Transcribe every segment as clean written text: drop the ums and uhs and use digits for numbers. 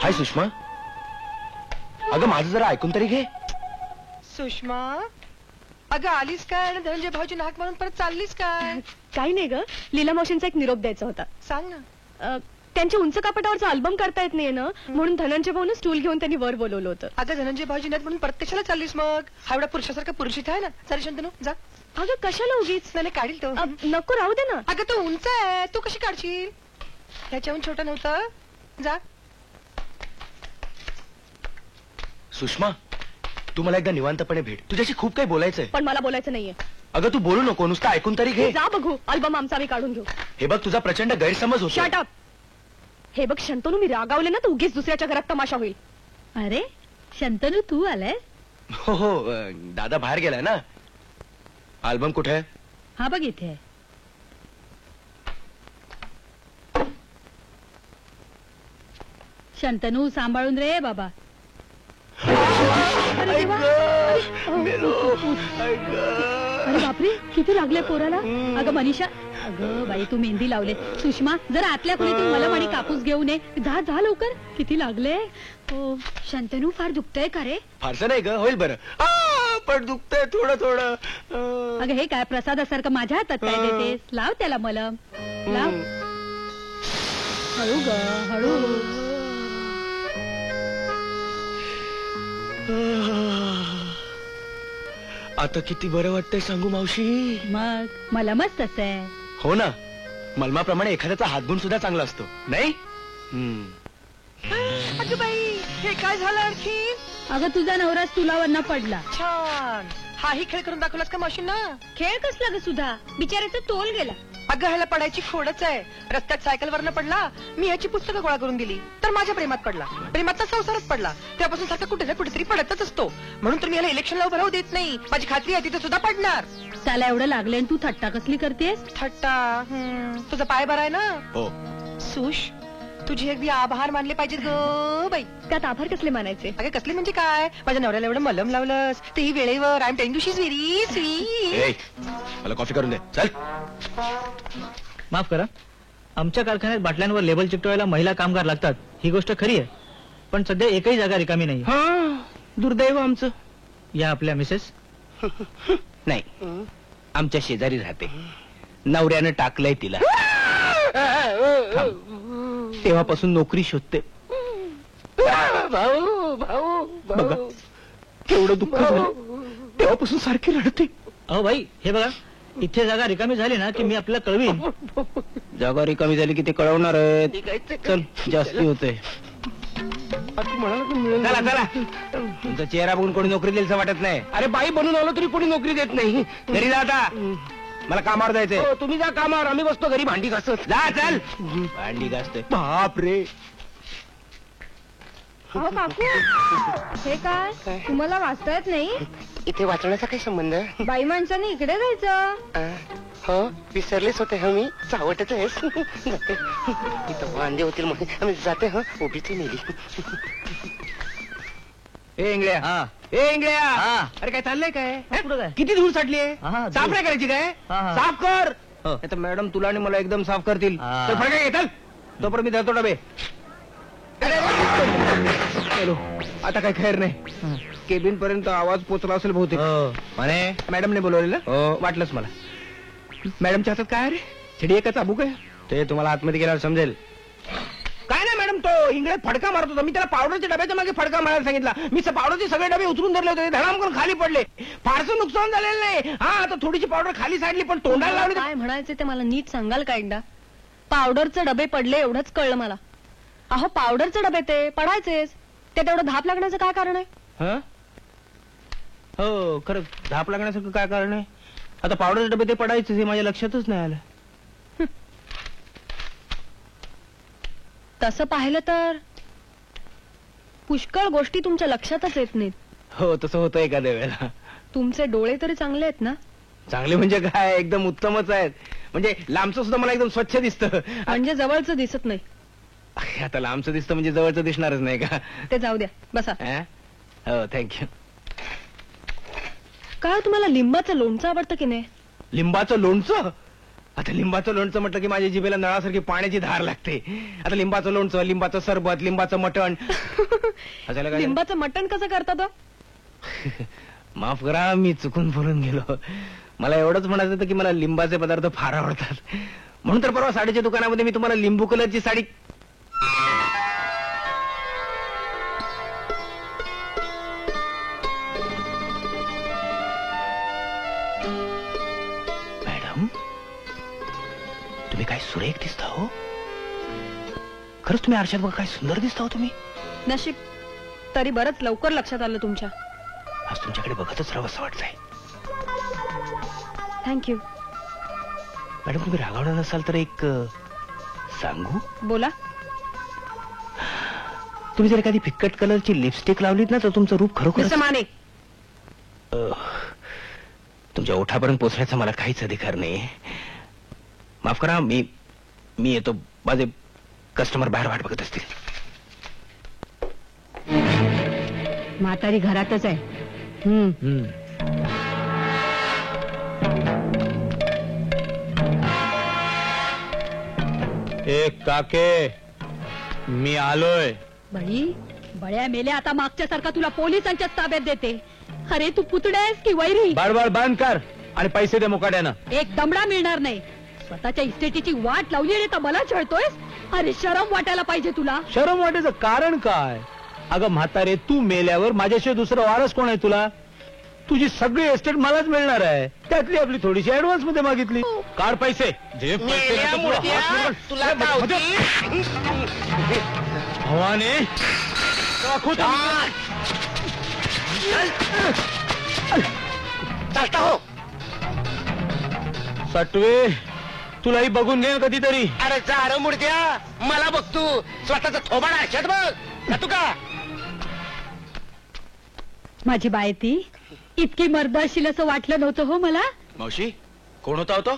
हाय सुषमा. अगं माझं जरा ऐकून तरी घे. सुषमा अगं आलीस काय आणि धनंजय भाऊजी नाक म्हणून परत चाललीस काय? काही नाही ग, लीला मावशींचा एक निरोप द्यायचा होता. सांग ना. त्यांच्या उंच कापटावरचा अल्बम करता येत नाहीये ना, म्हणून धनंजय भाऊन स्टूल घेऊन त्यांनी वर बोलवलं होतं. अगं धनंजय भाऊजी नाहीत म्हणून प्रत्यक्षाला चाललीस मग? हा एवढा पुरुषासारखा पुरुष इथे आहे ना. चालेल शंतनू जा. अगं कशाला उगीच? नाही काढील तो. नको राहू दे ना. अगं तो उंच आहे, तू कशी काढशील? ह्याच्याहून छोटा नव्हतं. जा. सुषमा तू मला एकदा निवांतपणे भेट. तुझ्याशी खूप काही बोलायचंय. पण मला बोलायचं नाहीये. अगं तू बोलू नको, नुसतं ऐकून तरी घे. जा बघू अल्बम आमचा आम्ही काढून घेऊ. हे बघ तुझा प्रचंड गैरसमज होतो. Shut up. हे बघ शंतनू, मी रागावले ना तर उगीच दुसऱ्याच्या घरात तमाशा होईल. अरे शंतनू तू आलाय? हो हो दादा बाहेर गेलाय ना. अल्बम कुठे आहे? हा बघ इथे आहे. शंतनू सांभाळून रे बाबा. अरे बापरे, किती लागले पोराला. अगं मनीषा, अगं बाई तू मेहंदी लावले. सुषमा जर आतल्या खोलीत मलम आणि कापूस घेऊन ये. जा जा लवकर. किती लागले. हो शंतनू फार दुखतंय का रे? फारसं नाही ग, होईल बरं. पण दुखतंय थोडं थोडं. अगं हे काय प्रसादासारखं माझ्या हातात काय देतेस? लाव त्याला मलम लाव. हळू ग हळू. आता किती बरं वाटतंय सांगू मावशी. मग मलमच तसं आहे. हो ना, मलमाप्रमाणे एखाद्याचा हातगुण सुद्धा चांगला असतो नाही. अगं बाई हे काय झालं आणखी? अगं तुझा नवराच तुला वरना पडला. छान. हाही खेळ करून दाखवलास का मावशींना? खेळ कसला ग सुधा, बिचाऱ्याचा तोल गेला. अगं ह्याला पडायची खोडच आहे. रस्त्यात सायकलवरनं पडला, मी ह्याची पुस्तकं गोळा करून दिली तर माझ्या प्रेमात पडला. प्रेमाचा संसारच पडला. त्यापासून सारखा कुठे ना कुठेतरी पडतच असतो. म्हणून तुम्ही ह्याला इलेक्शनला उभं राहू देत नाही. माझी खात्री आहे तिथे सुद्धा पडणार. त्याला एवढं लागले आणि तू थट्टा कसली करतेस? थट्टा? तुझा पाय बरा आहे ना? हो. सुश तुझे अगदी आभार मानले पाहिजेत ग बाई. त्यात आभार कसले मानायचे? अगं कसले म्हणजे काय, माझ्या नवऱ्याला एवढं मलम लावलंस तेही वेळेवर. I am telling you she is very sweet. मला कॉफी करून दे चल. माफ करा, आमच्या कारखान्यात बाटल्यांवर लेबल चिकटवायला महिला कामगार लागतात ही गोष्ट खरी आहे, पण सध्या एकही जागा रिकामी नाही. दुर्दैव आमचं. या आपल्या मिसेस? नाही, आमच्या शेजारी राहते. नवऱ्यानं टाकलंय तिला. तेव्हापासून नोकरी शोधते. बघा केवढं दुःख झालं. तेव्हापासून सारखी रडते. अहो भाई हे बघा, इथे जागा रिकामी झाली ना की मी आपल्याला कळवीन. जागा रिकामी झाली की ते कळवणार. चल जास्ती होते. चला चला. तुमचा चेहरा बघून कोणी नोकरी देईल वाटत नाही. अरे बाई बनून आलो तरी कोणी नोकरी देत नाही. घरी जा आता, मला कामावर जायचंय. तुम्ही जा कामावर, आम्ही बसतो घरी भांडी घासत. जा चल. भांडी घासते. बाप रे. हो काकू, हे काय तुम्हाला वाचता येत नाही? इथे वाचण्याचा काही संबंध? बाई माणसाने इकडे जायचं. हो विसरलेच होते ह मी. चावटच आहेस. जाते इथं वांदे होतील म्हणून आम्ही जाते. ह उभीच नेली. ए इंगळ्या. हा ए इंगळ्या. हा. अरे काय चाललंय काय? कुठं काय? किती धूळ साठली आहे? हा, साफ धूळ. नाही करायची काय? हा, हा. साफ कर. हो. आता मॅडम तुला आणि मला एकदम साफ करतील. हा. तर फरक येतात. तोपर्यंत मी धरतो डबे. चलो आता काय खैर नाही. केबिन पर्यंत आवाज पोचला असेल बहुतेक. म्हणे मॅडमने बोलवलेलं. हो. वाटलंच मला. मॅडमच्या हातात काय रे? छिडी एका चाबूक आहे. ते तुम्हाला आतमध्ये गेल्यावर समजेल. काय नाही मॅडम, तो इंगळ्यात फडका मारत होता. मी त्याला पावडरच्या डब्याच्या मागे फडका मारायला सांगितला. मी पावडरचे सगळे डबे उचलून धरले होते. धडाम करून खाली पडले. फारसं नुकसान झालेलं नाही. हा आता थोडीशी पावडर खाली साडली पण तोंडाला लावली. काय म्हणायचे ते मला नीट सांगाल का एकदा? पावडरचे डबे पडले एवढंच कळलं मला. अहो पावडरचे डबे ते पडायचेच. ते तेवढं धाप लागण्याचं काय कारण आहे? हो खरं धाप लागण्यासारखं काय कारण आहे? आता पावडरचे डबे ते पडायचे हे माझ्या लक्षातच नाही आलं. तसं पाहिलं तर पुष्कळ गोष्टी तुमच्या लक्षातच येत नाहीत. हो तसं होतं एखाद्या वेळेला. तुमचे डोळे तरी चांगले आहेत ना? चांगले म्हणजे काय, एकदम उत्तमच आहेत. म्हणजे लांबचं सुद्धा मला एकदम स्वच्छ दिसतं. म्हणजे जवळचं दिसत नाही. आता लांबचं दिसतं म्हणजे जवळचं दिसणारच नाही का? ते जाऊ द्या, बसा. हो थँक्यू. काय तुम्हाला लिंबाचं लोणचं आवडतं की नाही? लिंबाचं लोणचं? आता लिंबाचं लोणचं म्हटलं की माझ्या जिभेला नळासारखी पाण्याची धार लागते. आता लिंबाचं लोणचं, लिंबाचं सरबत, लिंबाचं मटण. हसायला काय? लिंबाचं मटण कसं करता तो? माफ करा, मी चुकून बोलून गेलो. मला एवढंच म्हणायचं होतं की मला लिंबाचे पदार्थ फार आवडतात. म्हणून तर परवा साडीच्या दुकानामध्ये मी तुम्हाला लिंबू कलरची साडी. मॅडम, तुम्ही काय सुरेख दिसता हो. खरंच तुम्ही आरशात बघा काय सुंदर दिसता हो तुम्ही. नशीब तरी बरंच लवकर लक्षात आलं तुमच्या. आज तुमच्याकडे बघतच राहावं असं वाटतंय. थँक्यू. मॅडम, तुम्ही रागावणार नसाल तर एक सांगू. बोला. तुम्ही जर एखादी फिक्कट कलरची लिपस्टिक लावलीत ना तर तुमचं रूप खरोखर. मिस्टर माने, तुमच्या ओठापर्यंत पोचण्याचा मला काहीच अधिकार नाही. माफ करा, मी येतो. माझे कस्टमर बाहेर वाट बघत असतील. म्हातारी घरातच आहे. एक काके, मी आलोय. बाई, बळ्या मेल्या आता मागच्यासारखा तुला पोलिसांच्या ताब्यात देते. अरे तू पुतळेस की वैरी? बाडबाड बांध कर आणि पैसे दे मुकाट्यानं. एक दमडा मिळणार नाही. स्वतःच्या इस्टेटीची वाट लावली आणि आता मला छळतोयस. अरे शरम वाटायला पाहिजे तुला. शरम वाटायचं कारण काय? अगं म्हातारे, तू मेल्यावर माझ्याशिवाय दुसरं वारस कोण आहे तुला? तुझी सगळी एस्टेट मलाच मिळणार आहे. त्यातली आपली थोडीशी ऍडव्हान्स मध्ये मागितली. काढ पैसे. जे पैसे मेल्या नाही तर मूर्त्या, hospital- तुला गावठी. भवानी, राखू तर- चालता हो. सटवे, तुलाही बघून घे ना कधीतरी. अरे जा रे मुर्द्या, मला बघ तू. स्वतःचा थोबाड आरशात बघ. जातो का? माझी बायती इतकी मर्द असशील असं वाटलं नव्हतं हो मला. मावशी, कोण होता होतो?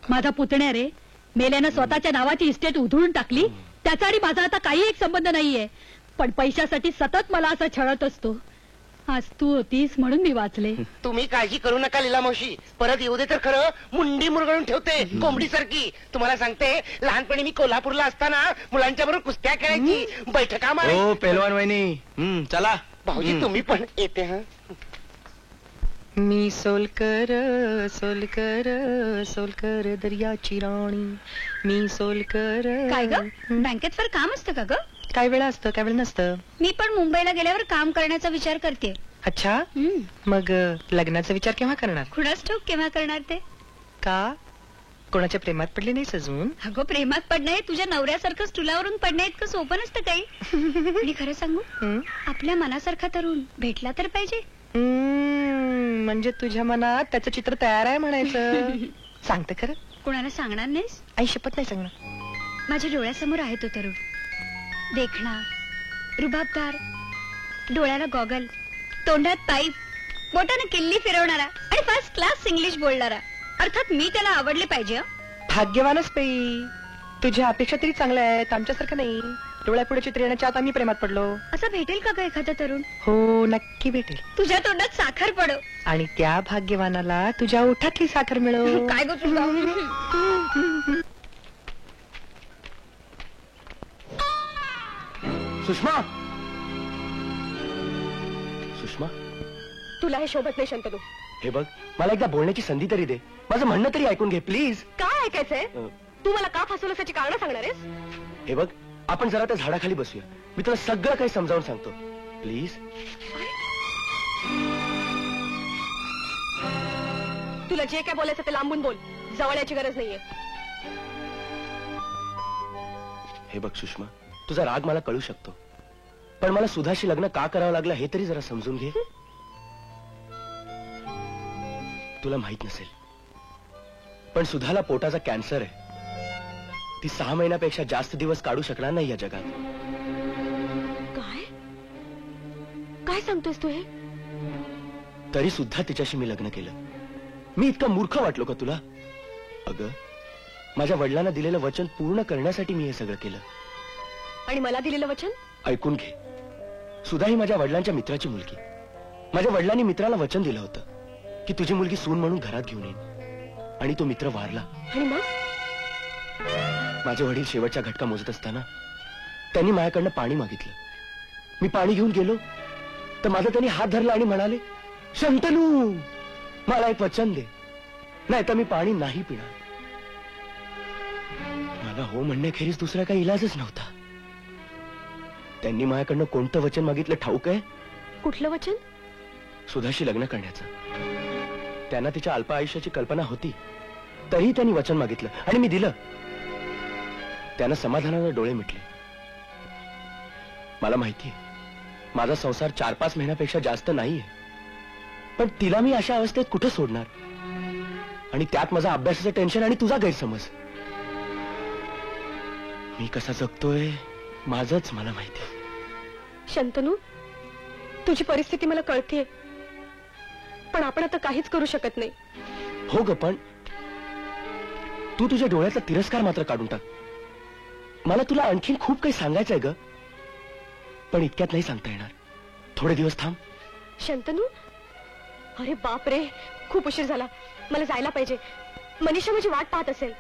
माझा पुतण्या रे. मेल्यानं स्वतःच्या नावाची इस्टेट उधळून टाकली. त्याचा आणि माझा आता काही एक संबंध नाहीये. पण पैशासाठी सतत मला असा छळत असतो. आज तू होतीस म्हणून मी वाचले. तुम्ही काळजी करू नका लीला मावशी. परत येऊ दे तर खरं मुंडी मुरगळून ठेवते कोंबडी सारखी. तुम्हाला सांगते, लहानपणी मी कोल्हापूरला असताना मुलांच्या बरोबर कुस्त्या खेळायची, बैठका मारायची. हो पेलवान वहिनी, चला. भाऊजी तुम्ही पण येते. हा, मी सोलकर सोलकर सोलकर दर्याची राणी. मी सोलकर. काय ग, बँकेत फार काम असतं का ग? काय वेळा असतं, काय वेळ नसतं. मी पण मुंबईला गेल्यावर काम करण्याचा विचार करते. अच्छा, मग लग्नाचा विचार केव्हा करणार? कुणास ठाऊक केव्हा करणार ते. का कोणाच्या प्रेमात पडले नाही सजून? अगं, प्रेमात पडणं तुझ्या नवऱ्यासारखं स्टुलावरून पडणं इतकं सोपं नसतं काही. आणि खरं सांगू, आपल्या मनासारखा तरुण भेटला तर पाहिजे. म्हणजे तुझ्या मनात त्याचं चित्र तयार आहे म्हणायचं. सांगते खरं? कुणाला सांगणार नाहीस? आई शपथ नाही सांगणार. माझ्या डोळ्यासमोर आहे तो तरुण. देखणा, रुबाबदार, डोळ्याला गॉगल, तोंडात पाईप, बोटाने किल्ली फिरवणारा आणि फर्स्ट क्लास इंग्लिश बोलणारा. अर्थात मी त्याला आवडले पाहिजे. भाग्यवानच बाई. तुझ्या अपेक्षा तरी चांगल्या आहेत, आमच्यासारखं नाही. डोळ्यापुढे चित्र येण्याच्या आत आम्ही प्रेमात पडलो. असं भेटेल का ग एखादा तरुण? हो, नक्की भेटेल. तुझ्या तोंडात साखर पडो आणि त्या भाग्यवानाला तुझ्या ओठातली साखर मिळो. काय गो तुला? सुषमा, सुषमा, तुला हे शोभत नाही शंतनू. हे बघ, मला एकदा बोलण्याची संधी तरी दे. माझं म्हणणं तरी ऐकून घे प्लीज. काय ऐकायचंय? तू मला का फसवलं त्याची कारण सांगणार आहेस? हे बघ, आपण जरा त्या झाडाखाली बसूया. मी तुला सगळं काही समजावून सांगतो प्लीज. तुला जे काय बोलायचं ते लांबून बोल. जवळ याची गरज नाहीये. हे बघ सुषमा, तुझा राग मला कळू शकतो, पण मला सुधाशी लग्न का करावं लागलं हे तरी जरा समजून घे. तुला माहित नसेल, पण सुधाला पोटाचा कॅन्सर आहे. ती 6 महिन्यापेक्षा जास्त दिवस काढू शकणार नाही या जगात. काय काय सांगतोस तू हे? तरी सुद्धा तिच्याशी मी लग्न केलं. मी इतका मूर्ख वाटलो का तुला? अगं, माझ्या वडिलांना दिलेलं वचन पूर्ण करण्यासाठी मी हे सगळं केलं. आणि मला दिलेलं वचन? ऐकून घे, सुधा ही माझ्या वडिलांच्या मित्राची मुलगी. माझ्या वडिलांनी मित्राला वचन दिलं होतं की तुझी मुलगी सून म्हणून घरात घेऊन येईन, आणि तो मित्र वारला. आणि मग माझे वडील शेवटचा घटका मोजत असताना त्यांनी माझ्याकडनं पाणी मागितलं. मी पाणी घेऊन गेलो तर माझा त्यांनी हात धरला आणि म्हणाले, शंतनू मला एक वचन दे, नाही तर मी पाणी नाही पिणार. मला हो म्हणण्याखेरीज दुसरा काही इलाजच नव्हता. त्यांनी माझ्याकडनं कोणतं वचन मागितलं ठाऊक आहे? कुठलं वचन? सुधाशी लग्न करण्याचं. त्यांना तिच्या अल्प आयुष्याची कल्पना होती, तरीही त्यांनी वचन मागितलं आणि मी दिलं. त्यानं समाधानानं डोळे मिटले. मला माहितीये माझा संसार 4-5 महिन्यापेक्षा जास्त नाहीये, पण तिला मी अशा अवस्थेत कुठं सोडणार? आणि त्यात माझा अभ्यासाचं टेन्शन आणि तुझा गैरसमज. मी कसा जगतोय माझंच मला माहिती. शंतनू, तुझी परिस्थिती मला कळतीये, पण आपण आता काहीच करू शकत नाही. हो ग, पण तू तुझ्या डोळ्याचा तिरस्कार मात्र काढून टाक. मला तुला आणखीन खूप काही सांगायचंय ग, पण इतक्यात नाही सांगता येणार. थोडे दिवस थांब. शंतनू, अरे बाप रे, खूप उशीर झाला, मला जायला पाहिजे. मनीषा माझी वाट पाहत असेल.